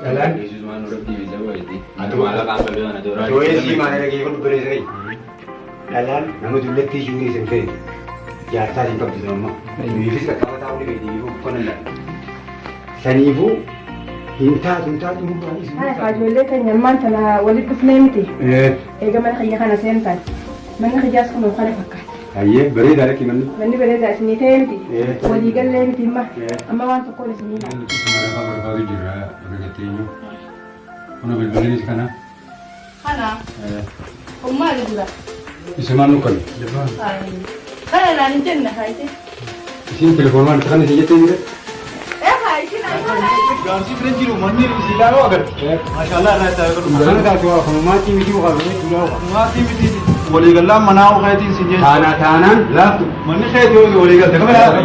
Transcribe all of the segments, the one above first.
Jalan. Yesus mana udah di bisa buat itu. Atau malah kan beliau anak orang. Joe sih mana lagi pun beres lagi. Jalan. Namun juga tisu ni sendiri. Jasa di kamp di rumah. Ini sih kata tahu ni di ibu bukan anda. Sani ibu. Hinta ibu balik. Hai kajulle kan nyaman tana walid bisnemti. Ega man khayya kana sentan. Man khayas kono khale fakkat. Aye, beri dari kiman. Mani bere da sini temti. Wali galle mti ma. Amma wan ko ni sini. Mara berbagi jira, begitu. Ono berbagi di sana. Kana. Umma juga. Isman nukan. Kana nani jenna haite. Sini telepon mana kan sini jatuh. Haite na. Jansi French ru manni silaro agar. Masyaallah Allah taala ko. Mana dah tua, mati miti bukan ni tulau. Mati miti. Wali galla manao khaytin sinje. Tanan, lah. Manni khayt yo wali galla kamera.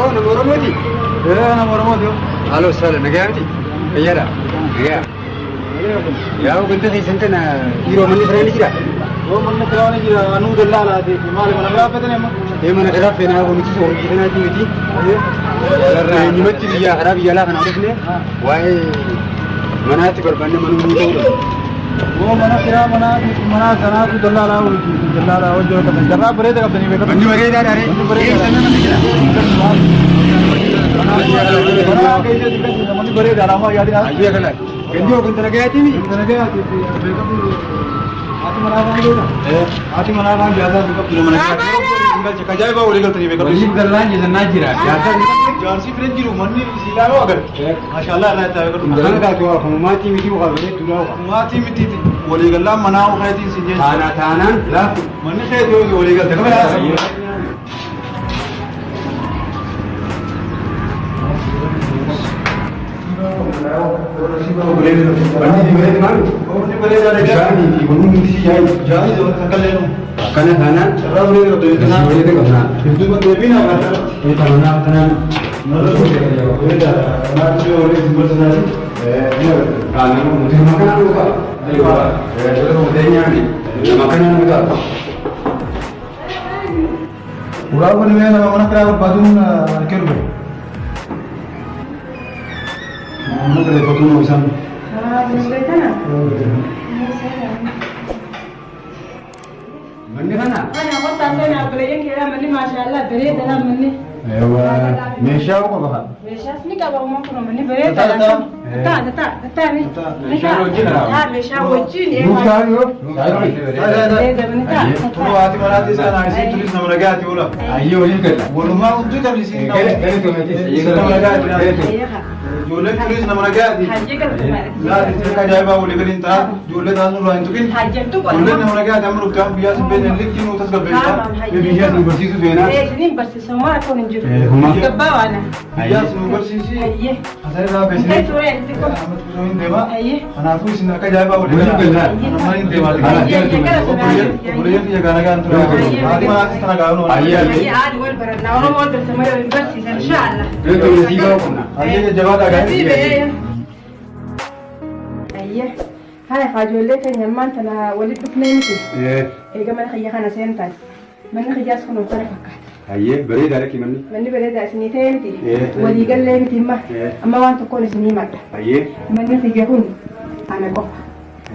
Nomor mudi. Nomor mudi. Halo, salam. Nagayanti. Kayara. Nagaya. Ya, aku kan tadi na hero mani serani kira. Oh, manni kira ni kira anu dallala ati. Mali mana apa tadi emang? Mana kira pena aku mesti soal kita nanti mesti. Karena ni mesti dia harap dia lah kan aku ni. Wah, mana tu korban mana muda. Oh, mana kira mana sana tu dallala wajah kata. Jara beri tak kata ni betul. Mandi beri dah dari. Beri sana mandi kira. Mana kayak jadi kan mandi beri dah lama jadi lah. Iya kan. Kendi aku kan nagaya ti. Nagaya ti. Ati mana kan biasa juga belum mana. Tinggal cek aja bawa legal tadi betul. Wajib jalan jadi najira. Biasa Jansi French ru manni silaro agar. Masyaallah Allah taala ko. mana dah tua, mati miti bukan ni tulau. Mati miti. Wali galla manao khaytin sinje. Tanan, lah. Manni khayt yo wali galla kamera. Bandi di mana mana? Oh, ni boleh dah ada. Jadi di gunung mesti jauh. Jadi tu takkan lenu. Karena kanan, Cara boleh tu itu nah, boleh tu kena. Itu pun dia bina kan. Ini tanah kanan. Boleh dah. Nak tu orang simpel saja. Ini kanan mungkin makanan juga. Ayo, itu mudahnya ni. Makanan juga. Urang pun ni mana kerana badun kerja. Mana kerja badun urusan. Bismillah kana. Mandi mana? Ana ko tanto na bere kira mani masyaallah bere dala mani. Ewa, Malaysia apa bahasa? Meshas ni ka ba mo ko mani bere dala. Ta ni. Malaysia wajib lah. Ha Malaysia wajib ni. Bukan yo. Tulu hati mana hati sana isi tulis nama lagi hati bola. Ayo ni kan. Bola mau tu kan isi nama. Kali tu mesti. Nama lagi hati. Jule tulis nama lagi hati. Haji kan tu. Lah itu kan jaya bawa boleh kan inta. Jule dah nulu itu kan. Haji tu kan. Jule nama lagi hati amru kam biasa benen likin utas kabel. Ini dia sumber situ bena. Ni basi semua aku ninjur. Huma. Kebawa na. Biasa sumber sisi. Aye. Asal dah besi. Itu itu ko. Amat dewa. Aye. Anak aku sini kan jaya bawa boleh. Anak main dewa. Boleh dia kan kan tu. Hati mana hati sana kau nu. Aye عاد والبرد لو هو مودر سمير بس ان شاء الله. Itu mesti kau pun. Aye jawab agak. Aye. Hai kajulle kan nyaman tana walid bisnemti. Ega man khayya kana sentan. Man khayas kono khale fakkat. Aye, beri dari kiman. Mani bere da sini temti. Wali galle mti ma. Amma wan to kono sini ma. Aye. Mani khayya hun. Ana ko.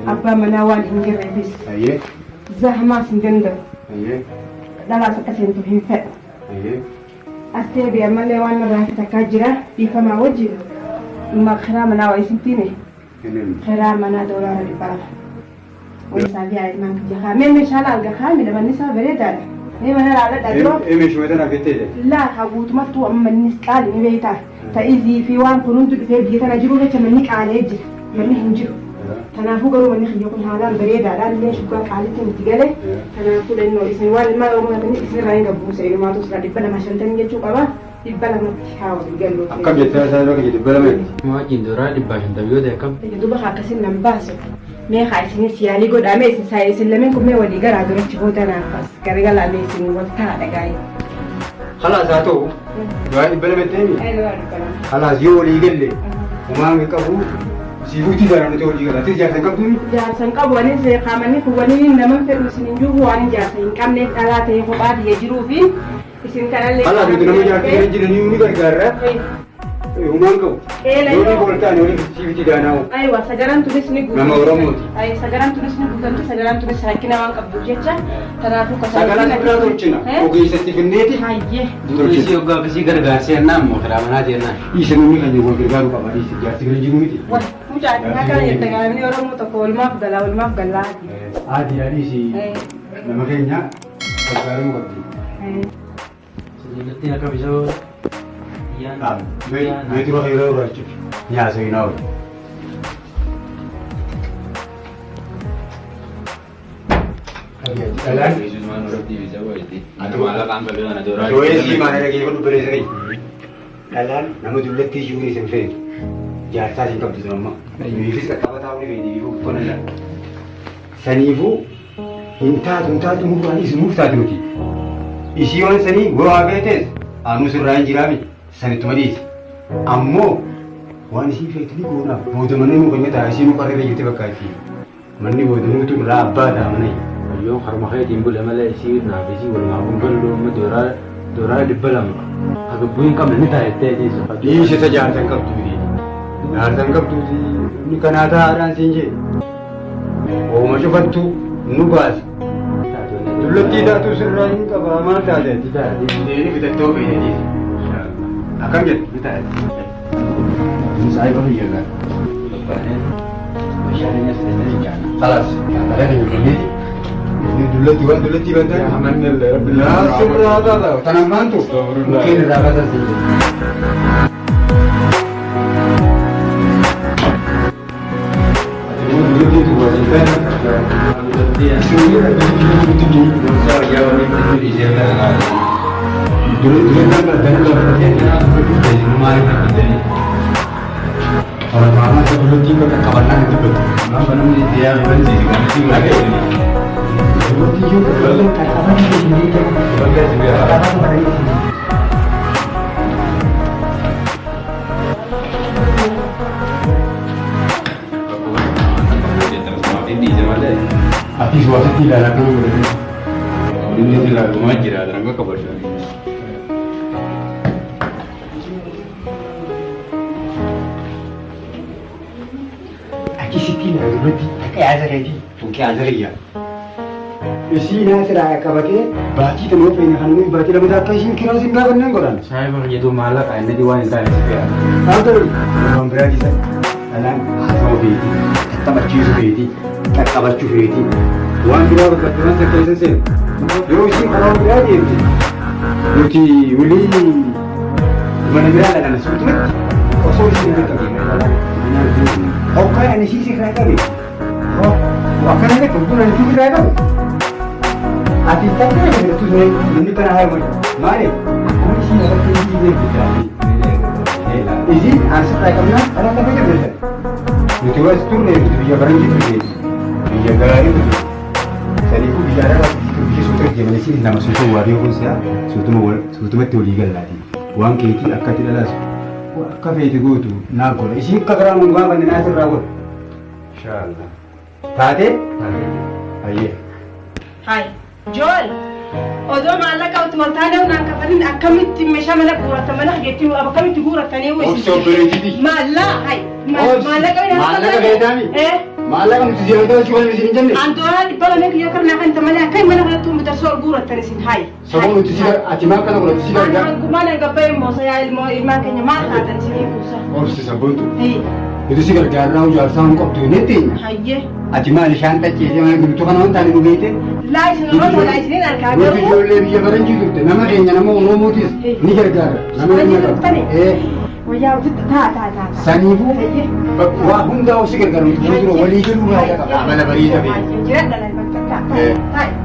Abba mana wan ingir bis. Aye. Zahma sindenda. Aye. Dala sakasen to hinfa. Aye. Astebi amalle wan ma ta kajira bi fama wajib. Ma khara mana wa isintine. خيرا منا دولار البار ويسافي على من جها من إن شاء الله الجها من لما نسافر بريدة هي من على الدلو مش مدنا كتير لا حبوت ما تو أما النسكال من بيتها تأذي في وان كنون تدفع بيتنا جرو لك منك على يجي مني هنجو تنافو قالوا مني خيوكم هذا بريدة لا ليش بقى عليك متجله تنافو لأنه اسم وال ما هو من اسم راين قبوس إذا ما توصل دبنا ما شلتني جتوا قبا دبنا ما تحاول يقلوا كم جت سنة لو كجت بلا من ما جندورا دباشن تبيو ده كم تجدوا بخا كسين نباسو مي خايسين سيالي قد أمي ساي سلمين كم مي ولي قرا قرا تبوتا نافس قرا قال أمي سين وقتها دقاي خلاص هاتو دواني بلا متاني أيوة خلاص يولي قال لي وما مكبو سيفوتي دارا نتولي قال تيجي تنقبوني جالسن قبوني زي قامني كوني نمن تروسين جوه وان جالسين كم نت على تيه خباد يجرو فين isin kana le خلاص بدنا نجي على جيراني وني غرغره ومان كو يولي بولتاني يولي سيفوتي داناو ايوه سجران تونسني غو ماما ورموتي اي سجران تونسني غو سجران تونس حكينا وان قبض جيتشا ترافو سجران تونسنا وكي ستيفنيتي هاي دوري يوغا بسي غرغاسي نام مخرامنا دينا يسنوني كان يقول غرغارو بابا دي سجارتي غريجيمتي مجا هكا يتغاني ورمو تقول ما بغلا والما بغلا عادي عادي سي لما كينيا غرغارو قبضي Jadi nanti bisa gue itu roh hero roh cip nyasa ini awal jalan cuma nurut di bisa itu ada malah kan beliau ada orang gue sih mana lagi pun beres jalan namun dulu tisu ini sampai jasa singkap di sana ini fisik apa tahu nih di ibu pun ada seni ibu hinta tunggu ani semua tadi mesti isi orang seni gua abetes anu surah jirami seni tu madis ammo wan si fetni guna bodoh mana mu kanya tak isi mu karena begitu bakati mani bodoh mu tu laba dah mana اليوم خرمخي تيمبل املا يصير نابسي ولا معهم كله دورا دبلم هكبوين كم نتا يتدي ini saja tangkap tu di tangkap tu di ni kanada aran sinje oh macam bantu nubas dulu tidak tu surah ini kaba mana ada tidak ini kita tahu ini akan jadi kita ini saya baru ya kan lepas masyarakat sedang jalan خلاص ada yang ini dulu tiba tu aman ni lah surah ada tanam bantu mungkin rapat sih dulu tu buat kan dia sudah itu ya orang itu dia dah dulu kan dan dia dari rumah itu orang mama tu dulu tiba ke kawanan itu mama nama dia Benji kan sih lagi dulu tiba ke kawanan itu sini kan bagai juga kawanan dari sini Ati suara tidak ada kamu berdua. Ini tidak rumah jira, ada apa kabar ini? Aki siti na berarti, aki azar lagi, bukan azar ya. Isi na seraya kabake, baci tu mau pengen kanu, baci dalam tak kasih kira sih nggak benar koran. Saya baru jadi malah kayaknya di wanita ini. Tahu orang berarti saya, anak asal beti, kata baci beti. Kabar curi itu, wan kita berkatakan sekarang sih, dulu sih kalau berada di, nanti uli mana berada dan sebetulnya, kosong sih kita ni, oh kan ini sih kereta ni, oh, akan ada kebetulan itu kereta, ati tak ada itu ni, ini kan hal mana, kami sih nak pergi ni kita ni, ini asal kereta mana, ada apa yang berada, itu tu ni, itu dia barang itu ni. Jaga itu, saya itu bicara lagi sudah zaman ini nama suatu wario pun saya suatu betul legal lagi. Uang kita akan tidak las, kafe itu tu nak boleh. Isi kagaran uang kan nak terawal. Insyaallah. Tade? Aye. Hai, Joel. Odo malah kau tu maltanya unan kafarin akamit mesha mana pura tamana gitu apa kami tu pura tanya wes. Oh, berarti. Malah, hai. Malah kau dah. Malah kau dah ni. Malah kamu tu siapa tu cuma di sini je. Antoran di bawah ni kerana nak hantar mana kan mana tu muda soal pura teresin hai. Semua tu siapa? Acima kan kalau tu siapa? Aku mana gapai mo saya ilmu iman kenya mata dan sini kusa. Oh, siapa tu? Hei. Itu sih kerana orang jual sang kop tu nanti. Hai. Acima ni shantai je, jangan begitu kan orang tadi begitu. Lai sana mana lai sini nak kabar. Itu jual lebih je barang jitu. Nama dia nama orang mutis. Ni kerana. Nama dia. ويا وجد تا سنيبو وهم ده وسكر كانوا يقولوا ولي جلوا هذا عمل بريده بيه جرد لا المنطقه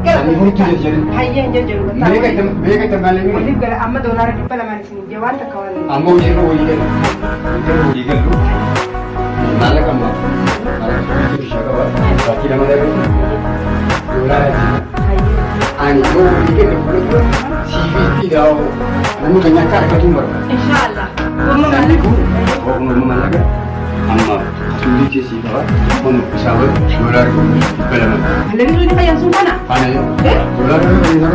سنيبو تجري هيا جرجر بيك تمالي اللي قال اما دولار بلا ما نسين جوانت كوان اما وجهه ويجل يجل مالك اما مالك kira malah dolar aja. Ani kau bikin kalau CV tidak, namun kenyatakan ketumbar. Insyaallah. Nanti kau ngomong lagi, amma sulit sih bawa, mau pesawat dolar berapa? Lalu ni kaya sumpana. Mana ya? Dolar berapa?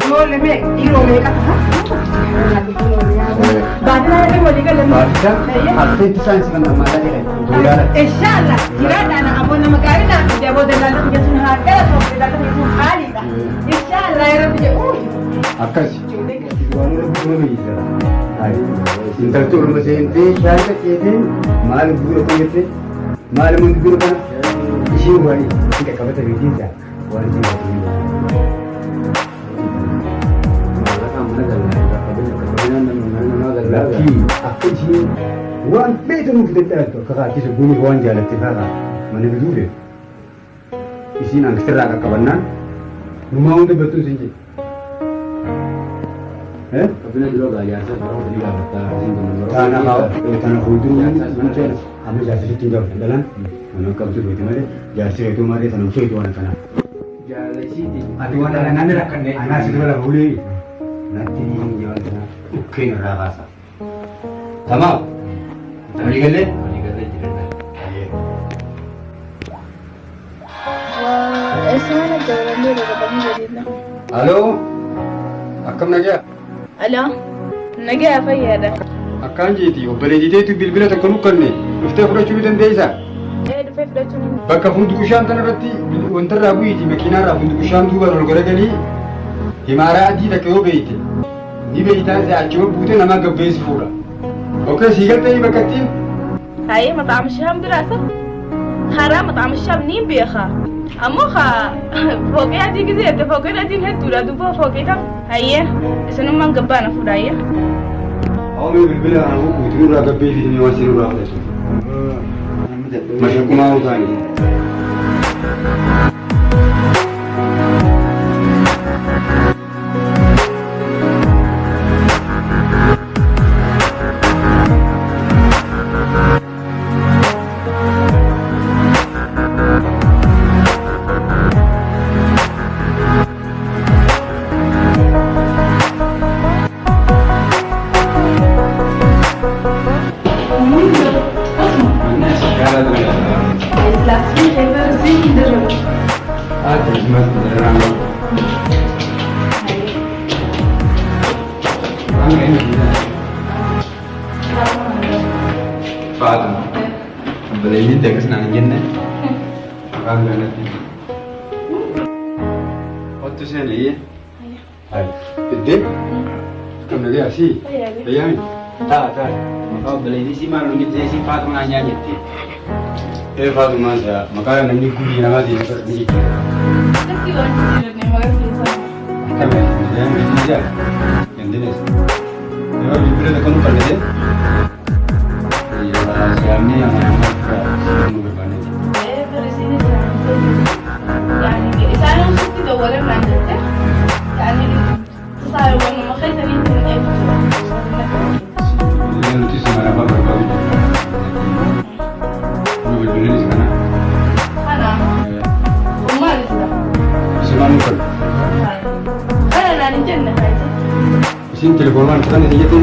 No le me, iro me kata. Badana le mo diga le. Baca, apa itu sains kan nama lagi dolar. Insyaallah. Jika dana abon nama kari na, dia boleh dalam kebiasaan harga, so kita akan itu hari dah. Insyaallah ya Rabbi. Akas. Tuan orang belum bisa. Hai. Intel tu rumah saya ini, saya kecil, malam guru pengerti, malam guru kan, isi wani, kita kau betul betul sah, wani sih. Lagi, aku sih, wan betul mungkin tak tu, kakak kisah bunyi wan jalan cekara, mana betul deh. Isi nang setelah kawanan, rumah untuk betul sih. Apabila dulu gaya saya orang beli apa tanah kau, tanah hudu macam apa jasa itu tinggal dalam, mana kau tu betul mana, jasa itu mana tanah hudu itu mana tanah. Jalan sini. Atu mana nanti nak kene, anak segala boleh, nanti jalan tanah, ukir rasa. Tamam, boleh kene? Boleh kata jiran. Wah, esana jalan dia dah kami jadi na. Halo, akam naga. Alo, nage apa ya dah? Akan jadi, operasi itu bil-bil tak kanu kene, kita pura curi dan desa. Dufai dah cuma. Bakka fundu kushan tanah rati, wantar rabu itu, makina rabu fundu kushan tu baru gara gani, himara adi tak kau beite. Ni beita saya cuma bute nama gabbes fura. Oke, sigal tadi bakatin. Hai, matam syam dirasa. Haram matam syam ni biasa. Amo kha, foke adi gitu, tu foke adi ni tu lah tu foke tak. Hai, esok memang gabana fura ya. Awak bil-bil aku butuh raga gabbes ini masih raga itu. Masih aku mau kan. Fatum, beli tegas nangin nih, orang nanti. Waktu saya ni, hai, kedip, kamu lagi asih, bayang, Tak. Kau beli di sini malu kita si Fatum nanya jadi. Fatum masa, makanya nanti kuli nama dia seperti ini. Tapi orang jiran ni makan sisa. Kami, yang ini saja, yang jenis. Kalau bil-bil tak kanu kene deh. Siamnya yang mana berbanding. Dari sini jangan. Yani saya mesti tidak boleh melanjutkan. Yani saya mau memakai tadi internet. Ini nanti semua apa berbau. Ini bil-bil di sana. Mana? Rumah di sana. Semua nuker. Mana nani jenna kaji? Sini telepon mana kita ni tu.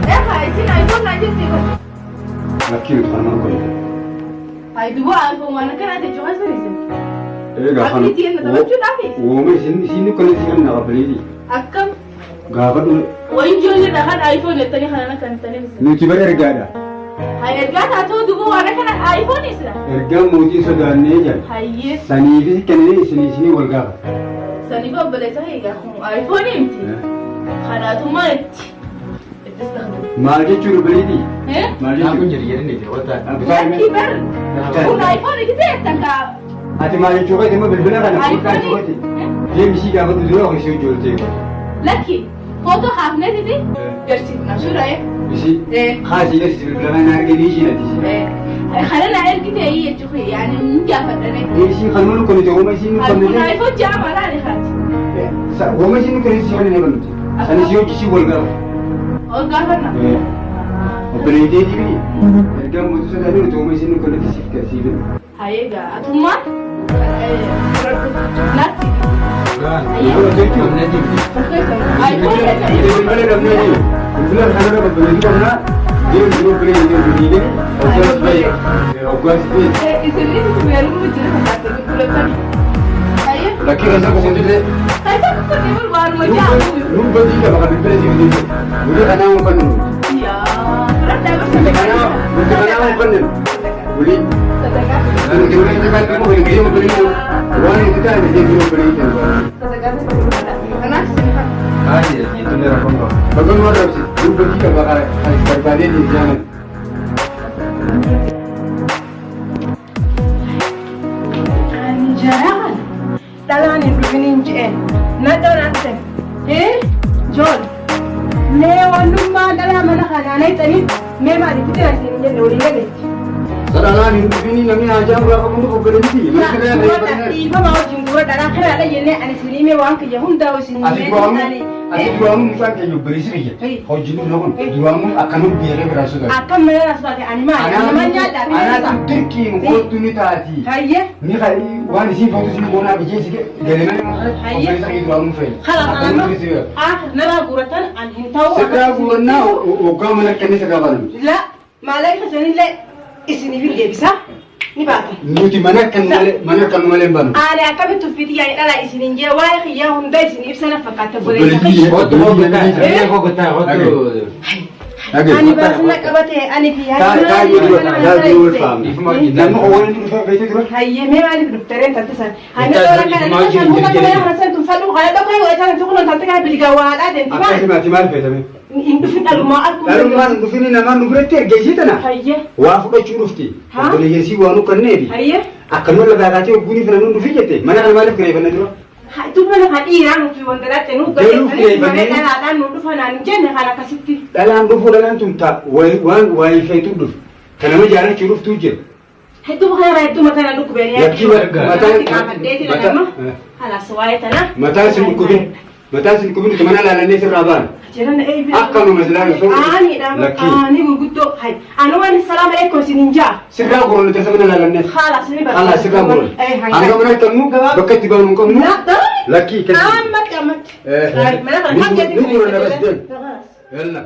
Kaji na iPhone aja sih kok. Laki itu kan mana kau. Hai dua iPhone mana kan ada juga sih. Gafan. Aku tiada tak macam tapi. Sini kalau sini nak beli. Akam. Gafan. Wah jualnya dah kan iPhone itu ni kan tadi. Ni tiba erga ada. Hai erga tu dua mana kan iPhone ni sih. Erga mungkin sudah ni je. Hai yes. Sani ini kene sini warga. Sani bawa beli saya iPhone ni. Karena tu mat. Malje curu beli di. Malje aku jadi ni dia. Wata. Lagi ber. Un iPhone kita tangkap. Ati malje curu itu mah berbeda kan? Bukan curu itu. Dia mesti gak betul dulu aku sih jual tu. Lagi. Foto hafne tadi. Gerçek nasıl ya? Mesti. Khas ini sih berbeda kan? Harga ni sih nanti. خلينا نعرف كده هي تشوفي يعني مجافة أنا. Ini sih kan mana kau ni tahu masih ni kau ni. iPhone jam mana ni kan? Gua masih ni kerja sih ni kan? Sani sih orang sih warga. Oh gafana. Operasi dia ni. Erga mutu sudah ni tahu masih ni kau ni sih kerja sih. Hayiga atuma nati Lakini sasa kwa sisi rumba dia bakal dipilih di sini. Udah kana mau kan? ya Kana mau kan? Uli. Dan kita ini kan mau beli beli. Wah kita ada jadi beli itu. Aja itu dia rakon. Bagaimana harus rumba dia bakal harus berbalik di sana. Jangan. Dalan indufinin je. Nadorante. John. Ne wanuma dala mana kana nai tani me ma di kitira sin je lori gade. Sadala ni indufini nami aja berapa pun tu beli ni. Mesti ada iba mau jinggo dara kara ada yene ani silime wanka je hunda usin Asik buamu bukan kayak beli sih. Kau jenuh loh. Buamu akan biar berasa. Akan merasa sebagai animal. Animalnya ada. Anak Turki oportunity. Hayya. Ni kali wani sih foto sih bona biji sih. Jadi mana? Hayya. Saya itu buamu fail. Kalau nara guratan an hintau. Segera gurana oga mana kene segera baru. La malai kesini le isini video bisa. Ni bata. Nuti mana kan male baru. Ada apa betul video yang ada isini je wah ya hunda isini sana fakata boleh. Ani basna kabate ani fi hayya me mali doktoren tantasa ani dora kana kan mu kana hasan tu falu ala da kai wa tan tu kun tantaka bil gawala den tiba Apa sih mati tame. indufin alma alkum Lalu mas indufini nama nubrete gejita na. hayya Wa fuda churufti. Boleh yesi wanu kannebi. hayya Akan wala bagati guni fina nundu fijete. Mana kan mali kre bana dro. itu mana hadira nu fi wandara tenu gade kana ada nu du fana jenne kana kasiti Dalam dufu dalam tumta wai feitu duf. Kana ma jara churuf tujir. itu khayra itu mata du kubeni Ya kiwa mata hala sawaya tana mata sin kubin. Mata sin kubin kemana la ne siraban. jiran ay bi Akkalu masalan so. ani da ani guguddo hay anu wani salam alaikum sininja Sirga gurun ta sabana la ne. khalas ni ba Khalas sirga gurun. Anga mana kamu bakati ba mun kamu. Laki kan. amat Mana kan hajjati. Ni gurun na bas den. Yalla.